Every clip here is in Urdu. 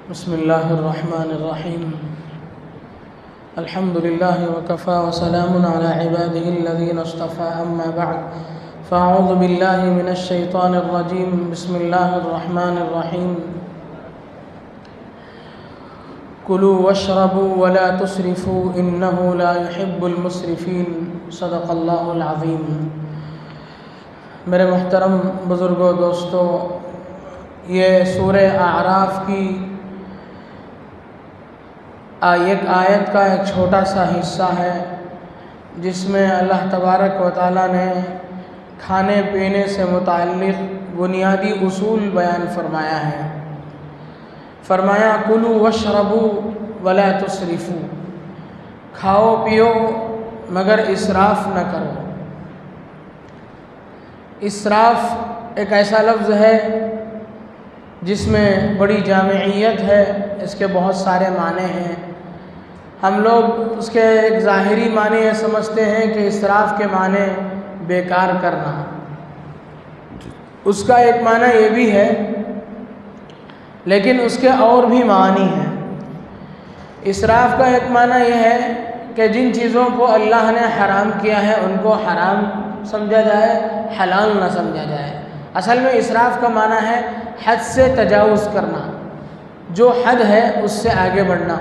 بسم اللہ الرحمن الرحیم الحمد للہ وکفى وسلام علی عباده الذین اصطفى اما بعد فاعوذ باللہ من الشیطان الرجیم بسم اللہ الرحمن الرحیم کلوا واشربوا ولا تسرفوا انه لا يحب المسرفین صدق اللہ العظیم۔ میرے محترم بزرگوں دوستو، یہ سورہ اعراف کی ایک آیت کا ایک چھوٹا سا حصہ ہے جس میں اللہ تبارک و تعالیٰ نے کھانے پینے سے متعلق بنیادی اصول بیان فرمایا ہے۔ فرمایا کلوا واشربوا ولا تسرفوا، کھاؤ پیو مگر اسراف نہ کرو۔ اسراف ایک ایسا لفظ ہے جس میں بڑی جامعیت ہے، اس کے بہت سارے معنی ہیں۔ ہم لوگ اس کے ایک ظاہری معنی یہ سمجھتے ہیں کہ اسراف کے معنی بیکار کرنا، اس کا ایک معنی یہ بھی ہے، لیکن اس کے اور بھی معنی ہیں۔ اسراف کا ایک معنی یہ ہے کہ جن چیزوں کو اللہ نے حرام کیا ہے ان کو حرام سمجھا جائے، حلال نہ سمجھا جائے۔ اصل میں اسراف کا معنی ہے حد سے تجاوز کرنا، جو حد ہے اس سے آگے بڑھنا۔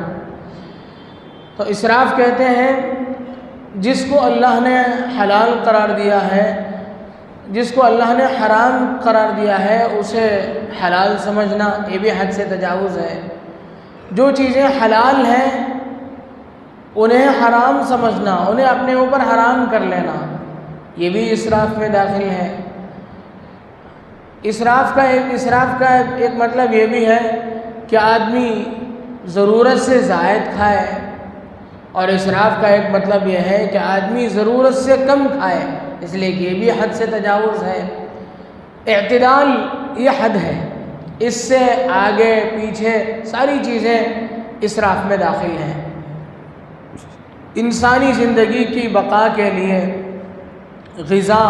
تو اسراف کہتے ہیں جس کو اللہ نے حلال قرار دیا ہے، جس کو اللہ نے حرام قرار دیا ہے اسے حلال سمجھنا، یہ بھی حد سے تجاوز ہے۔ جو چیزیں حلال ہیں انہیں حرام سمجھنا، انہیں اپنے اوپر حرام کر لینا، یہ بھی اسراف میں داخل ہے۔ اسراف کا ایک مطلب یہ بھی ہے کہ آدمی ضرورت سے زائد کھائے، اور اسراف کا ایک مطلب یہ ہے کہ آدمی ضرورت سے کم کھائے، اس لیے کہ یہ بھی حد سے تجاوز ہے۔ اعتدال یہ حد ہے، اس سے آگے پیچھے ساری چیزیں اسراف میں داخل ہیں۔ انسانی زندگی کی بقا کے لیے غذا،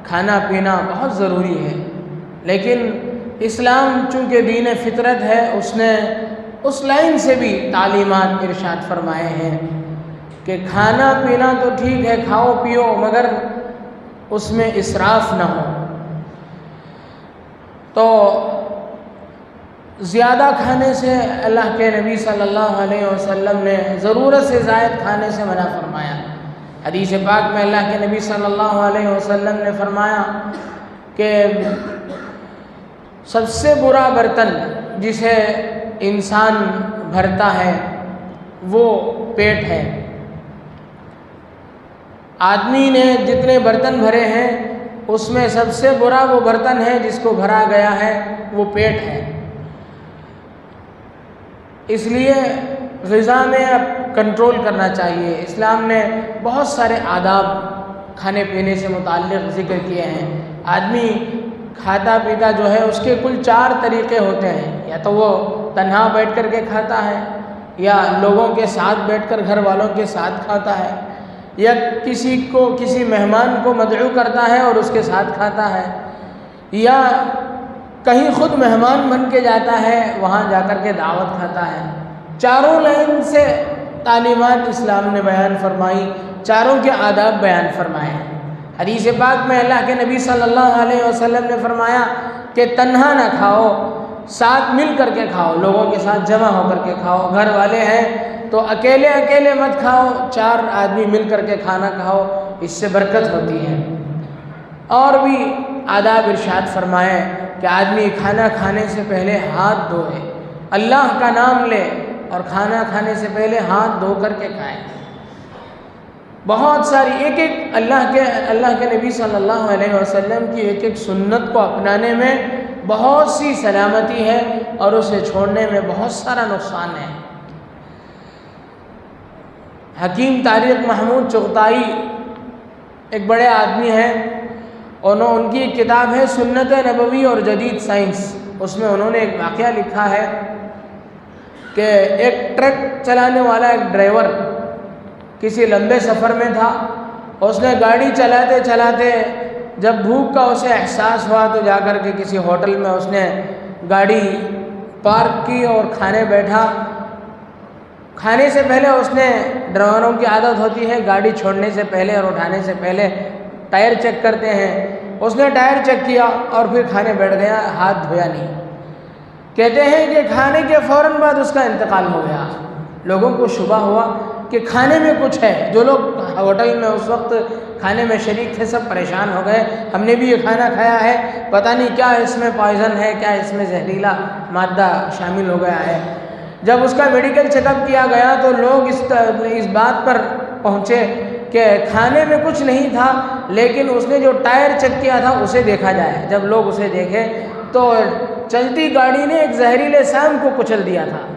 کھانا پینا بہت ضروری ہے، لیکن اسلام چونکہ دین فطرت ہے، اس نے اس لائن سے بھی تعلیمات ارشاد فرمائے ہیں کہ کھانا پینا تو ٹھیک ہے، کھاؤ پیو، مگر اس میں اسراف نہ ہو۔ تو زیادہ کھانے سے اللہ کے نبی صلی اللہ علیہ وسلم نے ضرورت سے زائد کھانے سے منع فرمایا۔ حدیث پاک میں اللہ کے نبی صلی اللہ علیہ وسلم نے فرمایا کہ سب سے برا برتن جسے انسان بھرتا ہے وہ پیٹ ہے۔ آدمی نے جتنے برتن بھرے ہیں اس میں سب سے برا وہ برتن ہے جس کو بھرا گیا ہے، وہ پیٹ ہے۔ اس لیے غذا میں اب کنٹرول کرنا چاہیے۔ اسلام نے بہت سارے آداب کھانے پینے سے متعلق ذکر کیے ہیں۔ آدمی کھاتا پیتا جو ہے اس کے کل 4 طریقے ہوتے ہیں، یا تو وہ تنہا بیٹھ کر کے کھاتا ہے، یا لوگوں کے ساتھ بیٹھ کر گھر والوں کے ساتھ کھاتا ہے، یا کسی مہمان کو مدعو کرتا ہے اور اس کے ساتھ کھاتا ہے، یا کہیں خود مہمان بن کے جاتا ہے، وہاں جا کر کے دعوت کھاتا ہے۔ چاروں لائن سے تعلیمات اسلام نے بیان فرمائی، چاروں کے آداب بیان فرمائے ہیں۔ حدیث پاک میں اللہ کے نبی صلی اللہ علیہ وسلم نے فرمایا کہ تنہا نہ کھاؤ، ساتھ مل کر کے کھاؤ، لوگوں کے ساتھ جمع ہو کر کے کھاؤ۔ گھر والے ہیں تو اکیلے مت کھاؤ، 4 آدمی مل کر کے کھانا کھاؤ، اس سے برکت ہوتی ہے۔ اور بھی آداب ارشاد فرمائے کہ آدمی کھانا کھانے سے پہلے ہاتھ دھوئے، اللہ کا نام لے اور کھانا کھانے سے پہلے ہاتھ دھو کر کے کھائے۔ بہت ساری ایک اللہ کے نبی صلی اللہ علیہ وسلم کی ایک سنت کو اپنانے میں بہت سی سلامتی ہے اور اسے چھوڑنے میں بہت سارا نقصان ہے۔ حکیم طارق محمود چغتائی ایک بڑے آدمی ہیں، ان کی ایک کتاب ہے سنت نبوی اور جدید سائنس، اس میں انہوں نے ایک واقعہ لکھا ہے کہ ایک ٹرک چلانے والا ایک ڈرائیور کسی لمبے سفر میں تھا، اس نے گاڑی چلاتے چلاتے جب بھوک کا اسے احساس ہوا تو جا کر کے کسی ہوٹل میں اس نے گاڑی پارک کی اور کھانے بیٹھا۔ کھانے سے پہلے اس نے، ڈرائیوروں کی عادت ہوتی ہے گاڑی چھوڑنے سے پہلے اور اٹھانے سے پہلے ٹائر چیک کرتے ہیں، اس نے ٹائر چیک کیا اور پھر کھانے بیٹھ گیا، ہاتھ دھویا نہیں۔ کہتے ہیں کہ کھانے کے فوراً بعد اس کا انتقال ہو گیا۔ لوگوں کو شبہ ہوا کہ کھانے میں کچھ ہے۔ جو لوگ ہوٹل میں اس وقت کھانے میں شریک تھے سب پریشان ہو گئے، ہم نے بھی یہ کھانا کھایا ہے، پتہ نہیں کیا اس میں پوائزن ہے، کیا اس میں زہریلا مادہ شامل ہو گیا ہے۔ جب اس کا میڈیکل چیک اپ کیا گیا تو لوگ اس بات پر پہنچے کہ کھانے میں کچھ نہیں تھا، لیکن اس نے جو ٹائر چیک کیا تھا اسے دیکھا جائے۔ جب لوگ اسے دیکھے تو چلتی گاڑی نے ایک زہریلے سام کو کچل دیا تھا۔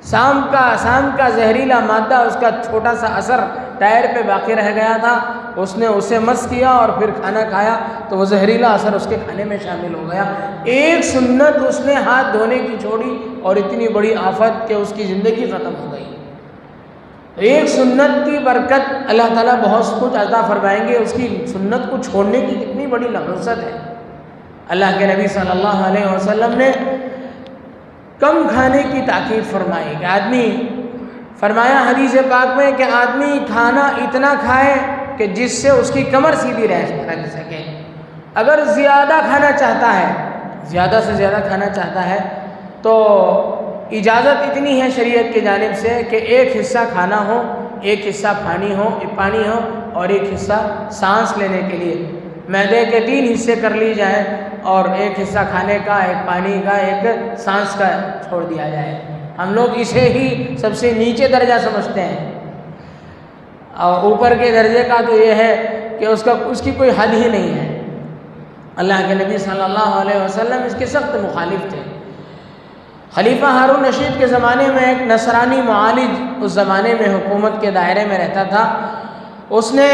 سام کا زہریلا مادہ، اس کا چھوٹا سا اثر ٹائر پہ باقی رہ گیا تھا۔ اس نے اسے مس کیا اور پھر کھانا کھایا تو وہ زہریلا اثر اس کے کھانے میں شامل ہو گیا۔ ایک سنت اس نے ہاتھ دھونے کی چھوڑی اور اتنی بڑی آفت کہ اس کی زندگی ختم ہو گئی۔ ایک سنت کی برکت اللہ تعالیٰ بہت کچھ عطا فرمائیں گے، اس کی سنت کو چھوڑنے کی کتنی بڑی نحوست ہے۔ اللہ کے نبی صلی اللہ علیہ وسلم نے کم کھانے کی تاکید فرمائی کہ آدمی، فرمایا حدیث پاک میں کہ آدمی کھانا اتنا کھائے کہ جس سے اس کی کمر سیدھی رہ سکے۔ اگر زیادہ کھانا چاہتا ہے، زیادہ سے زیادہ کھانا چاہتا ہے تو اجازت اتنی ہے شریعت کی جانب سے کہ ایک حصہ کھانا ہو، ایک حصہ پانی ہو اور ایک حصہ سانس لینے کے لیے معدے کے 3 حصے کر لی جائیں اور ایک حصہ کھانے کا، ایک پانی کا، ایک سانس کا چھوڑ دیا جائے۔ ہم لوگ اسے ہی سب سے نیچے درجہ سمجھتے ہیں، اور اوپر کے درجے کا تو یہ ہے کہ اس کی کوئی حد ہی نہیں ہے۔ اللہ کے نبی صلی اللہ علیہ وسلم اس کے سخت مخالف تھے۔ خلیفہ ہارون رشید کے زمانے میں ایک نصرانی معالج اس زمانے میں حکومت کے دائرے میں رہتا تھا۔ اس نے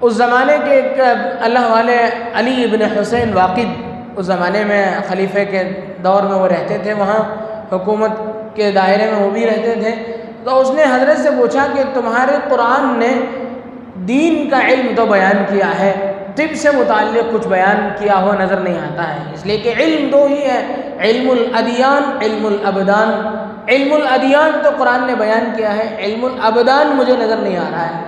اس زمانے کے ایک اللہ والے علی ابن حسین واقد، اس زمانے میں خلیفہ کے دور میں وہ رہتے تھے، وہاں حکومت کے دائرے میں وہ بھی رہتے تھے۔ تو اس نے حضرت سے پوچھا کہ تمہارے قرآن نے دین کا علم تو بیان کیا ہے، طب سے متعلق کچھ بیان کیا ہوا نظر نہیں آتا ہے، اس لیے کہ علم 2 ہی ہے، علم الادیان، علم الابدان۔ علم الادیان تو قرآن نے بیان کیا ہے، علم الابدان مجھے نظر نہیں آ رہا ہے۔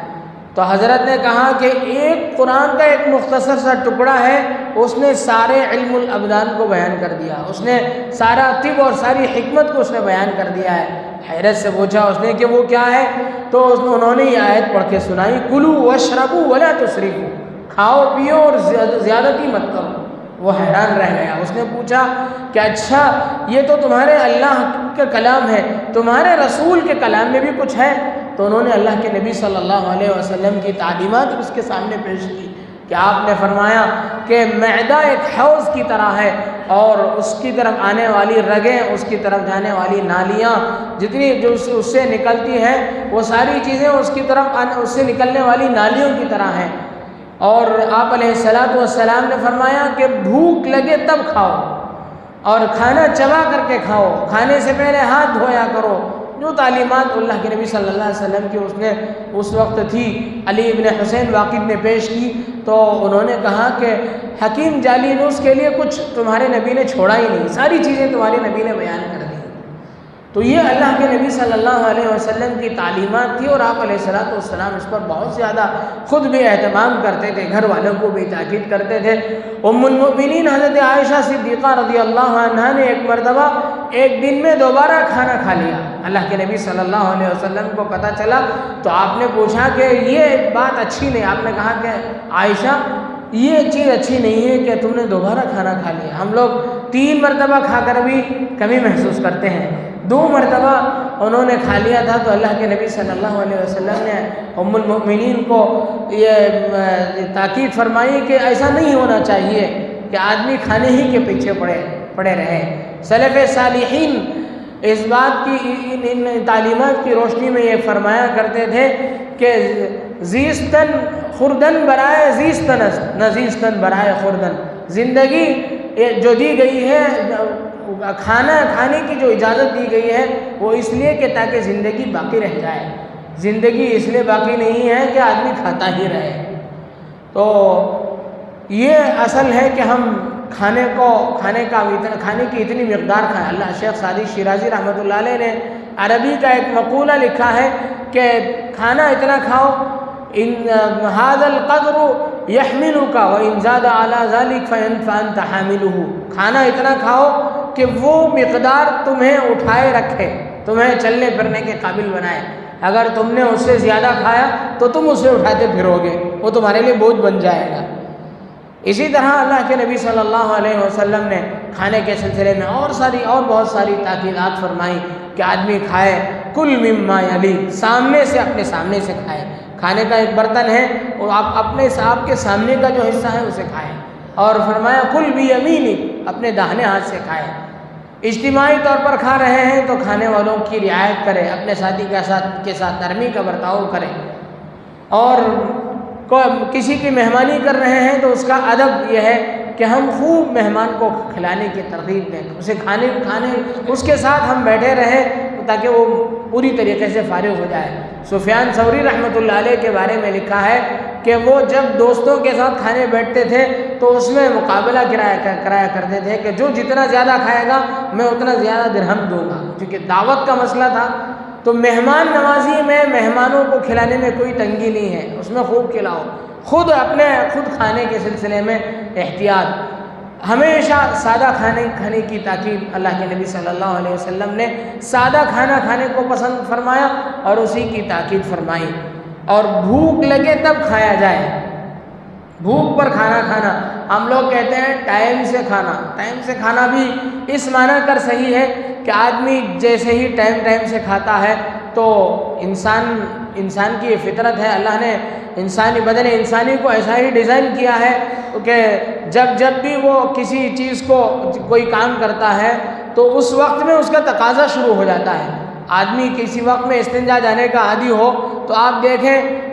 تو حضرت نے کہا کہ ایک قرآن کا ایک مختصر سا ٹکڑا ہے، اس نے سارے علم الابدان کو بیان کر دیا، اس نے سارا طب اور ساری حکمت کو اس نے بیان کر دیا ہے۔ حیرت سے پوچھا اس نے کہ وہ کیا ہے، تو انہوں نے یہ آیت پڑھ کے سنائی، کلوا واشربوا ولا تسرفوا، کھاؤ پیو اور زیادتی مت کرو۔ وہ حیران رہ گیا، اس نے پوچھا کہ اچھا یہ تو تمہارے اللہ کا کلام ہے، تمہارے رسول کے کلام میں بھی کچھ ہے؟ تو انہوں نے اللہ کے نبی صلی اللہ علیہ وسلم کی تعلیمات اس کے سامنے پیش کی کہ آپ نے فرمایا کہ معدہ ایک حوض کی طرح ہے، اور اس کی طرف آنے والی رگیں، اس کی طرف جانے والی نالیاں، جتنی جو اس سے نکلتی ہیں وہ ساری چیزیں اس کی طرف اس سے نکلنے والی نالیوں کی طرح ہیں۔ اور آپ علیہ السلام نے فرمایا کہ بھوک لگے تب کھاؤ، اور کھانا چبا کر کے کھاؤ، کھانے سے پہلے ہاتھ دھویا کرو۔ جو تعلیمات اللہ کے نبی صلی اللہ علیہ وسلم کی اس وقت تھی، علی ابن حسین واقد نے پیش کی، تو انہوں نے کہا کہ حکیم جالینوس کے لیے کچھ تمہارے نبی نے چھوڑا ہی نہیں، ساری چیزیں تمہارے نبی نے بیان کر دی۔ تو یہ اللہ کے نبی صلی اللہ علیہ وسلم کی تعلیمات تھی، اور آپ علیہ السلام اس پر بہت زیادہ خود بھی اہتمام کرتے تھے، گھر والوں کو بھی تاکید کرتے تھے۔ ام المؤمنین حضرت عائشہ صدیقہ رضی اللہ عنہا نے ایک مرتبہ ایک دن میں دوبارہ کھانا کھا لیا، اللہ کے نبی صلی اللہ علیہ وسلم کو پتہ چلا تو آپ نے پوچھا کہ یہ بات اچھی نہیں، آپ نے کہا کہ عائشہ یہ چیز اچھی نہیں ہے کہ تم نے دوبارہ کھانا کھا لیا، ہم لوگ 3 مرتبہ کھا کر بھی کمی محسوس کرتے ہیں، 2 مرتبہ انہوں نے کھا لیا تھا۔ تو اللہ کے نبی صلی اللہ علیہ وسلم نے ام المؤمنین کو یہ تاکید فرمائی کہ ایسا نہیں ہونا چاہیے کہ آدمی کھانے ہی کے پیچھے پڑے رہے۔ سلف صالحین اس بات کی ان تعلیمات کی روشنی میں یہ فرمایا کرتے تھے کہ زیستن خوردن برائے زیستن است، نہ زیستن برائے خوردن۔ زندگی جو دی گئی ہے، کھانا کھانے کی جو اجازت دی گئی ہے وہ اس لیے کہ تاکہ زندگی باقی رہ جائے، زندگی اس لیے باقی نہیں ہے کہ آدمی کھاتا ہی رہے۔ تو یہ اصل ہے کہ ہم کھانے کی اتنی مقدار کھائیں. اللہ شیخ سعدی شیرازی رحمۃ اللہ علیہ نے عربی کا ایک مقولہ لکھا ہے کہ کھانا اتنا کھاؤ ان هذا القدر يحملك وان زاد على ذلك فانت حامله. کھانا اتنا کھاؤ کہ وہ مقدار تمہیں اٹھائے رکھے، تمہیں چلنے پھرنے کے قابل بنائے. اگر تم نے اس سے زیادہ کھایا تو تم اسے اٹھاتے پھرو گے، وہ تمہارے لیے بوجھ بن جائے گا. اسی طرح اللہ کے نبی صلی اللہ علیہ وسلم نے کھانے کے سلسلے میں اور بہت ساری تاکیدات فرمائی کہ آدمی کھائے کل مما یلی، سامنے سے، اپنے سامنے سے کھائے. کھانے کا ایک برتن ہے اور آپ کے سامنے کا جو حصہ ہے اسے کھائیں. اور فرمایا کل بیمینی، اپنے داہنے ہاتھ سے کھائے. اجتماعی طور پر کھا رہے ہیں تو کھانے والوں کی رعایت کرے، اپنے ساتھی کے ساتھ نرمی کا برتاؤ کرے. اور کسی کی مہمانی کر رہے ہیں تو اس کا ادب یہ ہے کہ ہم خوب مہمان کو کھلانے کی ترغیب دیں، اسے کھانے اس کے ساتھ ہم بیٹھے رہیں تاکہ وہ پوری طریقے سے فارغ ہو جائے. سفیان ثوری رحمۃ اللہ علیہ کے بارے میں لکھا ہے کہ وہ جب دوستوں کے ساتھ کھانے بیٹھتے تھے تو اس میں مقابلہ کرایا کرتے تھے کہ جو جتنا زیادہ کھائے گا میں اتنا زیادہ درہم دوں گا. کیونکہ دعوت کا مسئلہ تھا تو مہمان نوازی میں مہمانوں کو کھلانے میں کوئی تنگی نہیں ہے، اس میں خوب کھلاؤ. خود کھانے کے سلسلے میں احتیاط. ہمیشہ سادہ کھانے کی تاکید اللہ کے نبی صلی اللہ علیہ وسلم نے سادہ کھانا کھانے کو پسند فرمایا اور اسی کی تاکید فرمائی. اور بھوک لگے تب کھایا جائے، بھوک پر کھانا کھانا. ہم لوگ کہتے ہیں ٹائم سے کھانا بھی اس معنی کر صحیح ہے کہ آدمی جیسے ہی ٹائم سے کھاتا ہے تو انسان کی یہ فطرت ہے. اللہ نے بدن انسانی کو ایسا ہی ڈیزائن کیا ہے کہ جب بھی وہ کسی چیز کو کوئی کام کرتا ہے تو اس وقت میں اس کا تقاضا شروع ہو جاتا ہے. آدمی کسی وقت میں استنجا جانے کا عادی ہو تو آپ دیکھیں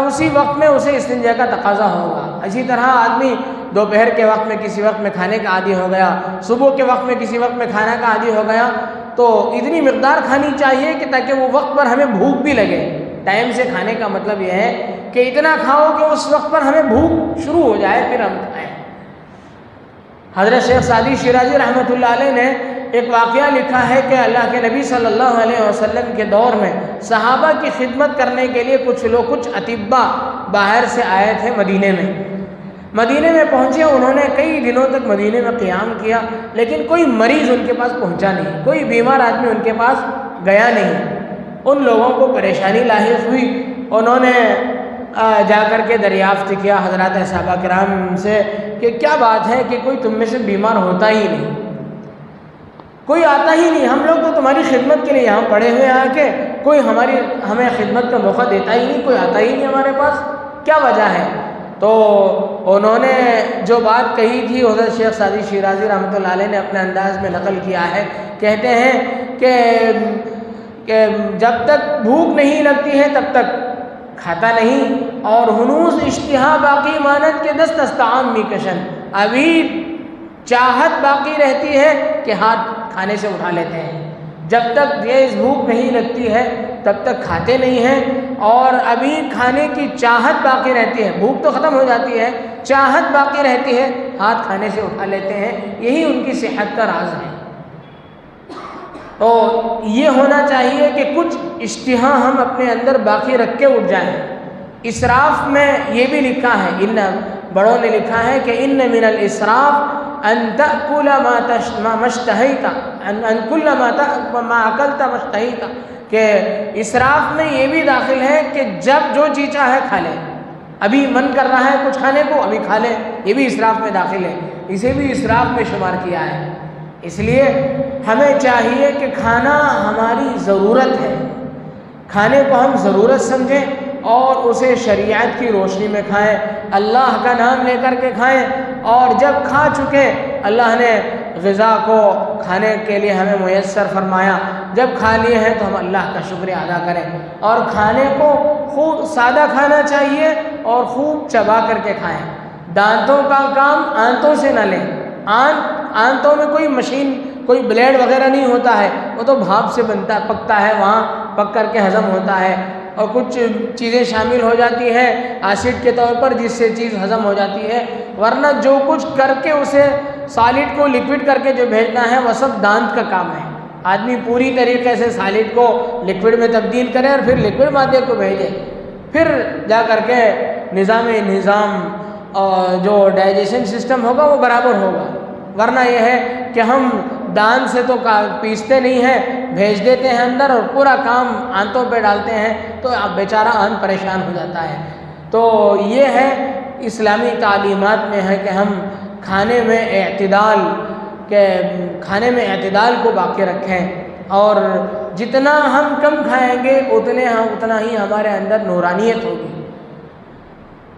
اسی وقت میں اسے استنجا کا تقاضا ہوگا. اسی طرح آدمی دوپہر کے وقت میں کسی وقت میں کھانے کا عادی ہو گیا، صبح کے وقت میں کسی وقت میں کھانا کا عادی ہو گیا، تو اتنی مقدار کھانی چاہیے کہ تاکہ وہ وقت پر ہمیں بھوک بھی لگے. ٹائم سے کھانے کا مطلب یہ ہے کہ اتنا کھاؤ کہ اس وقت پر ہمیں بھوک شروع ہو جائے پھر ہم کھائیں. حضرت شیخ سعدی شیرازی رحمۃ اللہ علیہ نے ایک واقعہ لکھا ہے کہ اللہ کے نبی صلی اللہ علیہ وسلم کے دور میں صحابہ کی خدمت کرنے کے لیے کچھ اطباء باہر سے آئے تھے مدینے میں پہنچے. انہوں نے کئی دنوں تک مدینے میں قیام کیا لیکن کوئی مریض ان کے پاس پہنچا نہیں، کوئی بیمار آدمی ان کے پاس گیا نہیں. ان لوگوں کو پریشانی لاحق ہوئی. انہوں نے جا کر کے دریافت کیا حضرات صحابہ کرام سے کہ کیا بات ہے کہ کوئی تم میں سے بیمار ہوتا ہی نہیں، کوئی آتا ہی نہیں، ہم لوگ تو تمہاری خدمت کے لیے یہاں پڑے ہوئے آ کے کوئی ہمیں خدمت کا موقع دیتا ہی نہیں، کوئی آتا ہی نہیں ہمارے پاس، کیا وجہ ہے؟ تو انہوں نے جو بات کہی تھی حضرت شیخ سعدی شیرازی رحمۃ اللہ علیہ نے اپنے انداز میں نقل کیا ہے. کہتے ہیں کہ جب تک بھوک نہیں لگتی ہے تب تک کھاتا نہیں، اور ہنوز اشتہا باقی مانت کے دست طعام می کشن، ابھی چاہت باقی رہتی ہے کہ ہاتھ کھانے سے اٹھا لیتے ہیں. جب تک یہ بھوک نہیں لگتی ہے تب تک کھاتے نہیں ہیں، اور ابھی کھانے کی چاہت باقی رہتی ہے، بھوک تو ختم ہو جاتی ہے، چاہت باقی رہتی ہے، ہاتھ کھانے سے اٹھا لیتے ہیں. یہی ان کی صحت کا راز ہے. تو یہ ہونا چاہیے کہ کچھ اشتہا ہم اپنے اندر باقی رکھ کے اٹھ جائیں. اسراف میں یہ بھی لکھا ہے، بڑوں نے لکھا ہے کہ ان من الاسراف ان تأکل ما اشتہیت، ان کل ما اکلت مشتہیت، کہ اسراف میں یہ بھی داخل ہے کہ جب جو جی چاہے کھا لے، ابھی من کر رہا ہے کچھ کھانے کو ابھی کھا لے، یہ بھی اسراف میں داخل ہے، اسے بھی اسراف میں شمار کیا ہے. اس لیے ہمیں چاہیے کہ کھانا ہماری ضرورت ہے، کھانے کو ہم ضرورت سمجھیں اور اسے شریعت کی روشنی میں کھائیں، اللہ کا نام لے کر کے کھائیں. اور جب کھا چکے اللہ نے غذا کو کھانے کے لیے ہمیں میسر فرمایا، جب کھا لیے ہیں تو ہم اللہ کا شکریہ ادا کریں. اور کھانے کو خوب سادہ کھانا چاہیے اور خوب چبا کر کے کھائیں. دانتوں کا کام آنتوں سے نہ لیں. آنتوں میں کوئی مشین، کوئی بلیڈ وغیرہ نہیں ہوتا ہے، وہ تو بھاپ سے پکتا ہے، وہاں پک کر کے ہضم ہوتا ہے. اور کچھ چیزیں شامل ہو جاتی ہیں ایسڈ کے طور پر، جس سے چیز ہضم ہو جاتی ہے، ورنہ جو کچھ کر کے اسے سالڈ کو لکوڈ کر کے جو بھیجنا ہے وہ سب دانت کا کام ہے۔ آدمی پوری طریقے سے سالڈ کو لکوڈ میں تبدیل کرے اور پھر لکوڈ مادے کو بھیجے، پھر جا کر کے نظام اور جو ڈائجیشن سسٹم ہوگا وہ برابر ہوگا، ورنہ یہ ہے کہ ہم دان سے تو پیستے نہیں ہیں، بھیج دیتے ہیں اندر اور پورا کام آنتوں پہ ڈالتے ہیں، تو اب بیچارہ آنت پریشان ہو جاتا ہے۔ تو یہ ہے اسلامی تعلیمات میں ہے کہ ہم کھانے میں اعتدال کو باقی رکھیں، اور جتنا ہم کم کھائیں گے اتنا ہی ہمارے اندر نورانیت ہوگی۔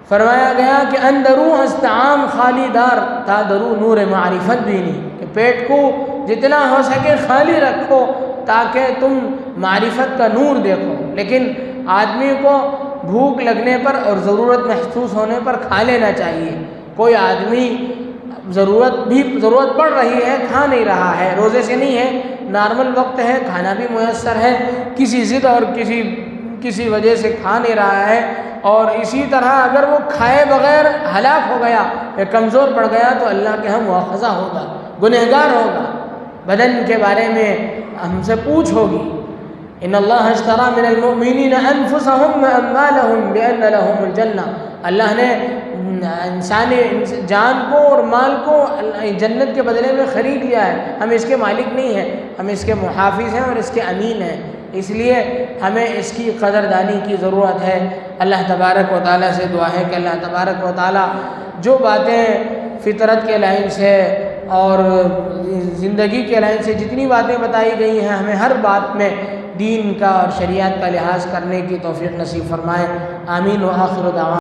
فرمایا گیا کہ اندرو استعام خالی دار تا درو نور معرفت بھی نہیں، کہ پیٹ کو جتنا ہو سکے خالی رکھو تاکہ تم معرفت کا نور دیکھو۔ لیکن آدمی کو بھوک لگنے پر اور ضرورت محسوس ہونے پر کھا لینا چاہیے۔ کوئی آدمی ضرورت پڑ رہی ہے، کھا نہیں رہا ہے، روزے سے نہیں ہے، نارمل وقت ہے، کھانا بھی میسر ہے، کسی ضد اور کسی وجہ سے کھا نہیں رہا ہے، اور اسی طرح اگر وہ کھائے بغیر ہلاک ہو گیا یا کمزور پڑ گیا تو اللہ کے ہم مؤاخذہ ہوگا، گنہگار ہوگا، بدن کے بارے میں ہم سے پوچھ ہوگی۔ ان اللہ اشتری من المؤمنین انفسهم واموالهم بان لهم الجنہ، اللہ نے انسانی جان کو اور مال کو جنت کے بدلے میں خرید لیا ہے۔ ہم اس کے مالک نہیں ہیں، ہم اس کے محافظ ہیں اور اس کے امین ہیں، اس لیے ہمیں اس کی قدردانی کی ضرورت ہے۔ اللہ تبارک و تعالیٰ سے دعا ہے کہ اللہ تبارک و تعالیٰ جو باتیں فطرت کے لائن سے اور زندگی کے لائن سے جتنی باتیں بتائی گئی ہیں، ہمیں ہر بات میں دین کا اور شریعت کا لحاظ کرنے کی توفیق نصیب فرمائے۔ آمین و آخر دعوانا